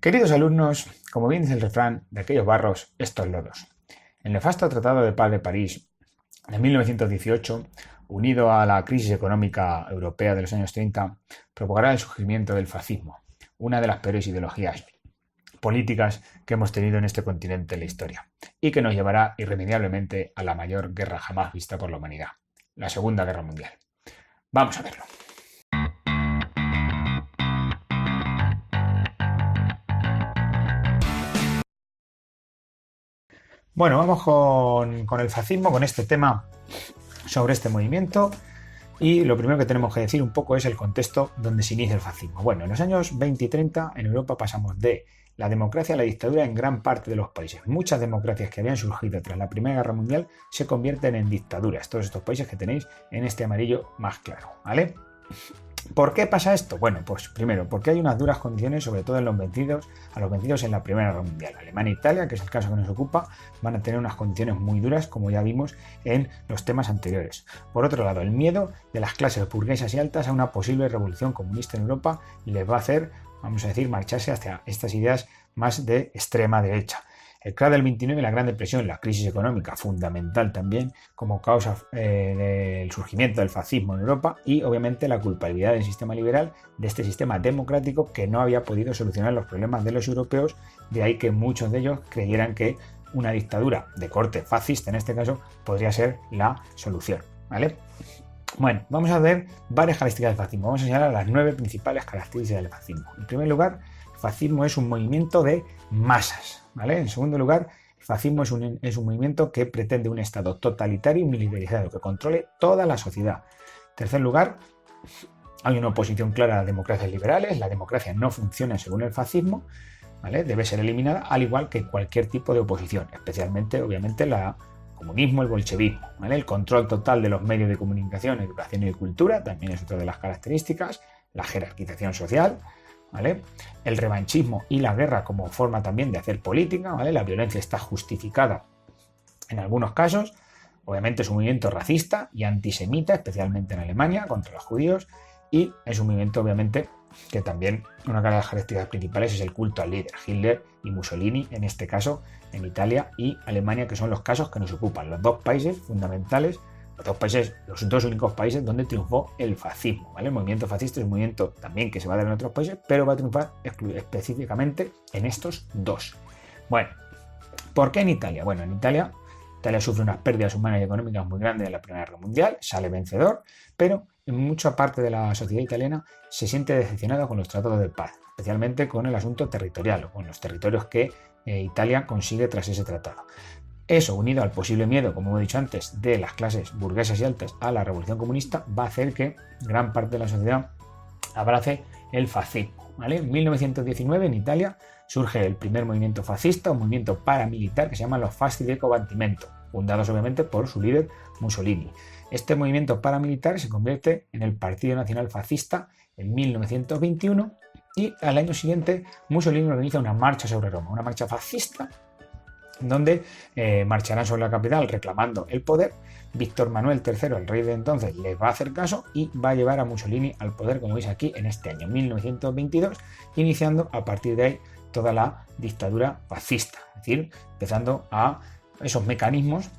Queridos alumnos, como bien dice el refrán, de aquellos barros, estos lodos. El nefasto Tratado de Paz de París de 1918, unido a la crisis económica europea de los años 30, provocará el surgimiento del fascismo, una de las peores ideologías políticas que hemos tenido en este continente en la historia, y que nos llevará irremediablemente a la mayor guerra jamás vista por la humanidad, la Segunda Guerra Mundial. Vamos a verlo. Bueno, vamos con el fascismo, con este tema sobre este movimiento. Y lo primero que tenemos que decir un poco es el contexto donde se inicia el fascismo. Bueno, en los años 20 y 30 en Europa pasamos de la democracia a la dictadura en gran parte de los países. Muchas democracias que habían surgido tras la Primera Guerra Mundial se convierten en dictaduras. Todos estos países que tenéis en este amarillo más claro, ¿vale? ¿Por qué pasa esto? Bueno, pues primero, porque hay unas duras condiciones, sobre todo a los vencidos en la Primera Guerra Mundial. Alemania e Italia, que es el caso que nos ocupa, van a tener unas condiciones muy duras, como ya vimos en los temas anteriores. Por otro lado, el miedo de las clases burguesas y altas a una posible revolución comunista en Europa les va a hacer, vamos a decir, marcharse hacia estas ideas más de extrema derecha. El crack del 29, la Gran Depresión, la crisis económica, fundamental también como causa del surgimiento del fascismo en Europa, y obviamente la culpabilidad del sistema liberal, de este sistema democrático que no había podido solucionar los problemas de los europeos, de ahí que muchos de ellos creyeran que una dictadura de corte fascista, en este caso, podría ser la solución, ¿vale? Bueno, vamos a ver varias características del fascismo. Vamos a señalar las 9 principales características del fascismo. En primer lugar, el fascismo es un movimiento de masas, ¿vale? En segundo lugar, el fascismo es un movimiento que pretende un Estado totalitario y militarizado que controle toda la sociedad. En tercer lugar, hay una oposición clara a las democracias liberales. La democracia no funciona según el fascismo, ¿vale? Debe ser eliminada, al igual que cualquier tipo de oposición, especialmente, obviamente, el comunismo, el bolchevismo, ¿vale? El control total de los medios de comunicación, educación y cultura también es otra de las características. La jerarquización social, ¿vale? El revanchismo y la guerra como forma también de hacer política, ¿vale? La violencia está justificada en algunos casos. Obviamente es un movimiento racista y antisemita, especialmente en Alemania, contra los judíos, y es un movimiento, obviamente, que también una de las características principales es el culto al líder, Hitler y Mussolini, en este caso en Italia y Alemania, que son los casos que nos ocupan, los dos países fundamentales, los dos únicos países donde triunfó el fascismo, ¿vale? El movimiento fascista es un movimiento también que se va a dar en otros países, pero va a triunfar específicamente en estos dos. Bueno, ¿por qué en Italia? Bueno, en Italia sufre unas pérdidas humanas y económicas muy grandes en la Primera Guerra Mundial, sale vencedor, pero en mucha parte de la sociedad italiana se siente decepcionada con los tratados de paz, especialmente con el asunto territorial, o con los territorios que Italia consigue tras ese tratado. Eso, unido al posible miedo, como he dicho antes, de las clases burguesas y altas a la revolución comunista, va a hacer que gran parte de la sociedad abrace el fascismo, ¿vale? En 1919 en Italia surge el primer movimiento fascista, un movimiento paramilitar que se llama los Fasti del Combattimento, fundados obviamente por su líder Mussolini. Este movimiento paramilitar se convierte en el Partido Nacional Fascista en 1921 y al año siguiente Mussolini organiza una marcha sobre Roma, una marcha fascista donde marcharán sobre la capital reclamando el poder. Víctor Manuel III, el rey de entonces, les va a hacer caso y va a llevar a Mussolini al poder, como veis aquí, en este año 1922, iniciando a partir de ahí toda la dictadura fascista, es decir, empezando a esos mecanismos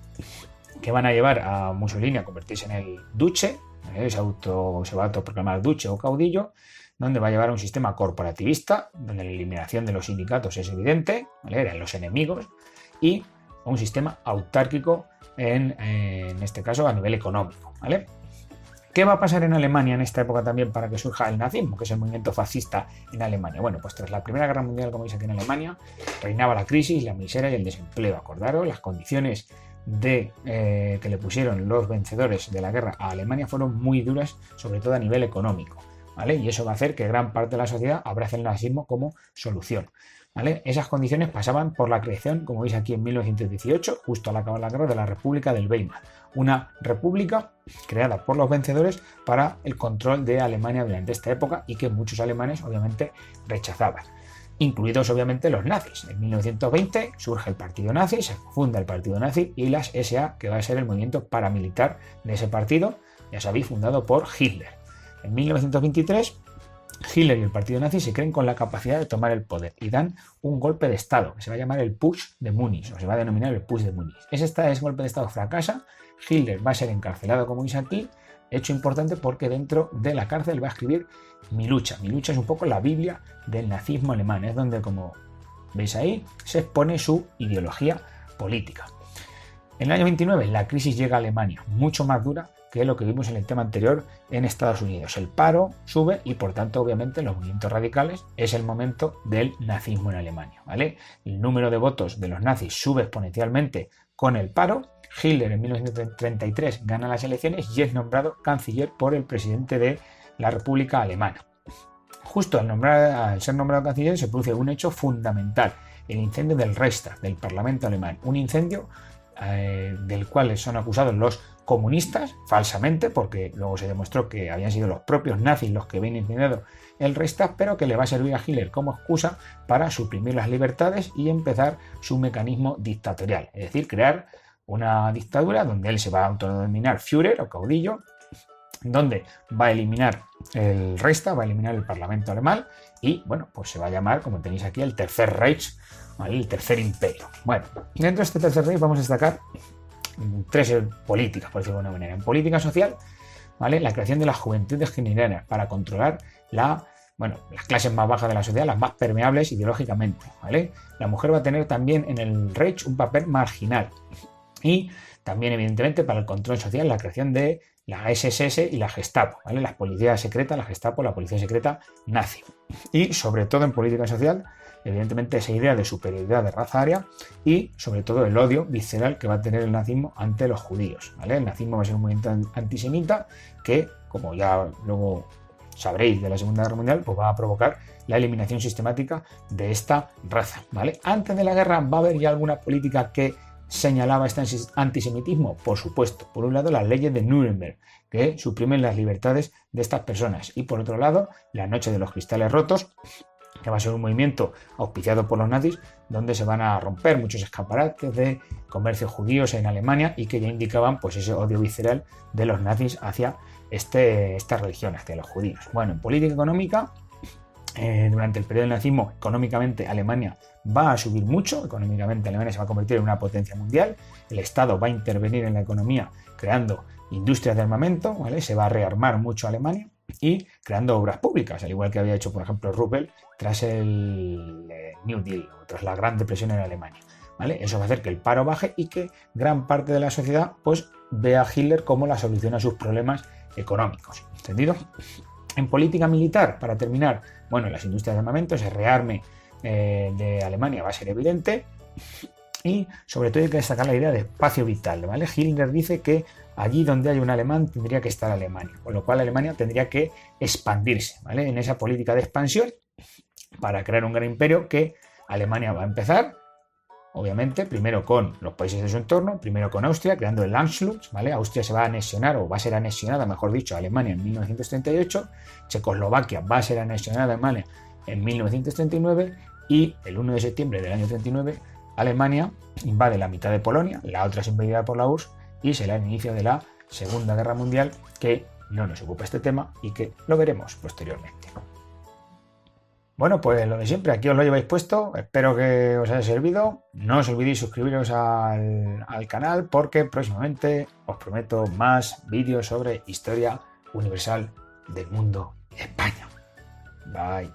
que van a llevar a Mussolini a convertirse en el duce, se va a autoproclamar duce o caudillo, donde va a llevar a un sistema corporativista, donde la eliminación de los sindicatos es evidente, ¿vale? Eran los enemigos, y a un sistema autárquico en este caso a nivel económico, ¿vale? ¿Qué va a pasar en Alemania en esta época también para que surja el nazismo, que es el movimiento fascista en Alemania? Bueno, pues tras la Primera Guerra Mundial, como veis aquí en Alemania, reinaba la crisis, la miseria y el desempleo. Acordaros, las condiciones que le pusieron los vencedores de la guerra a Alemania fueron muy duras, sobre todo a nivel económico, ¿vale? Y eso va a hacer que gran parte de la sociedad abrace el nazismo como solución, ¿vale? Esas condiciones pasaban por la creación, como veis aquí en 1918, justo al acabar la guerra, de la República del Weimar, una república creada por los vencedores para el control de Alemania durante esta época y que muchos alemanes obviamente rechazaban, incluidos obviamente los nazis. En 1920 surge el partido nazi, se funda el partido nazi y las SA, que va a ser el movimiento paramilitar de ese partido, ya sabéis, fundado por Hitler. En 1923 Hitler y el partido nazi se creen con la capacidad de tomar el poder y dan un golpe de Estado, que se va a llamar el Putsch de Múnich, o se va a denominar el Putsch de Múnich. Ese golpe de Estado fracasa, Hitler va a ser encarcelado como aquí, hecho importante porque dentro de la cárcel va a escribir Mi lucha. Mi lucha es un poco la Biblia del nazismo alemán, es donde, como veis ahí, se expone su ideología política. En el año 29 la crisis llega a Alemania, mucho más dura que lo que vimos en el tema anterior en Estados Unidos. El paro sube y por tanto obviamente los movimientos radicales es el momento del nazismo en Alemania, ¿vale? El número de votos de los nazis sube exponencialmente con el paro. Hitler en 1933 gana las elecciones y es nombrado canciller por el presidente de la República Alemana. Justo al ser nombrado canciller se produce un hecho fundamental, el incendio del Reichstag, del Parlamento alemán. Un incendio del cual son acusados los comunistas, falsamente, porque luego se demostró que habían sido los propios nazis los que habían incendiado el Reichstag, pero que le va a servir a Hitler como excusa para suprimir las libertades y empezar su mecanismo dictatorial, es decir, crear una dictadura donde él se va a autodenominar Führer o caudillo, donde va a eliminar el Reichstag, va a eliminar el Parlamento alemán y, bueno, pues se va a llamar, como tenéis aquí, el Tercer Reich, ¿vale? El Tercer Imperio. Bueno, dentro de este Tercer Reich vamos a destacar tres políticas, por decirlo de alguna manera. En política social, ¿vale? La creación de las juventudes generales para controlar las clases más bajas de la sociedad, las más permeables ideológicamente, ¿vale? La mujer va a tener también en el Reich un papel marginal y también, evidentemente, para el control social, la creación de la SS y la Gestapo, ¿vale? Las policías secretas, la Gestapo, la policía secreta nazi. Y, sobre todo, en política social, evidentemente, esa idea de superioridad de raza aria y, sobre todo, el odio visceral que va a tener el nazismo ante los judíos, ¿vale? El nazismo va a ser un movimiento antisemita que, como ya luego sabréis de la Segunda Guerra Mundial, pues va a provocar la eliminación sistemática de esta raza, ¿vale? Antes de la guerra, ¿va a haber ya alguna política que señalaba este antisemitismo? Por supuesto. Por un lado, las leyes de Nuremberg, que suprimen las libertades de estas personas. Y por otro lado, la Noche de los Cristales Rotos, que va a ser un movimiento auspiciado por los nazis, donde se van a romper muchos escaparates de comercios judíos en Alemania y que ya indicaban pues ese odio visceral de los nazis hacia esta religión, hacia los judíos. Bueno, en política económica, durante el periodo del nazismo, económicamente Alemania va a subir mucho, económicamente Alemania se va a convertir en una potencia mundial, el Estado va a intervenir en la economía creando industrias de armamento, ¿vale? Se va a rearmar mucho Alemania y creando obras públicas, al igual que había hecho, por ejemplo, Roosevelt tras el New Deal, o tras la Gran Depresión en Alemania, ¿vale? Eso va a hacer que el paro baje y que gran parte de la sociedad pues vea a Hitler como la solución a sus problemas económicos, ¿entendido? En política militar, para terminar, bueno, las industrias de armamento, ese rearme de Alemania va a ser evidente y sobre todo hay que destacar la idea de espacio vital, ¿vale? Hitler dice que allí donde hay un alemán tendría que estar Alemania, con lo cual Alemania tendría que expandirse, ¿vale? En esa política de expansión para crear un gran imperio que Alemania va a empezar, obviamente, primero con los países de su entorno, primero con Austria, creando el Anschluss, ¿vale? Austria se va a anexionar, o va a ser anexionada, mejor dicho, a Alemania en 1938, Checoslovaquia va a ser anexionada a Alemania en 1939 y el 1 de septiembre del año 39 Alemania invade la mitad de Polonia, la otra es invadida por la URSS y será el inicio de la Segunda Guerra Mundial, que no nos ocupa este tema y que lo veremos posteriormente. Bueno, pues lo de siempre, aquí os lo lleváis puesto, espero que os haya servido, no os olvidéis suscribiros al canal porque próximamente os prometo más vídeos sobre historia universal del mundo y España. Bye.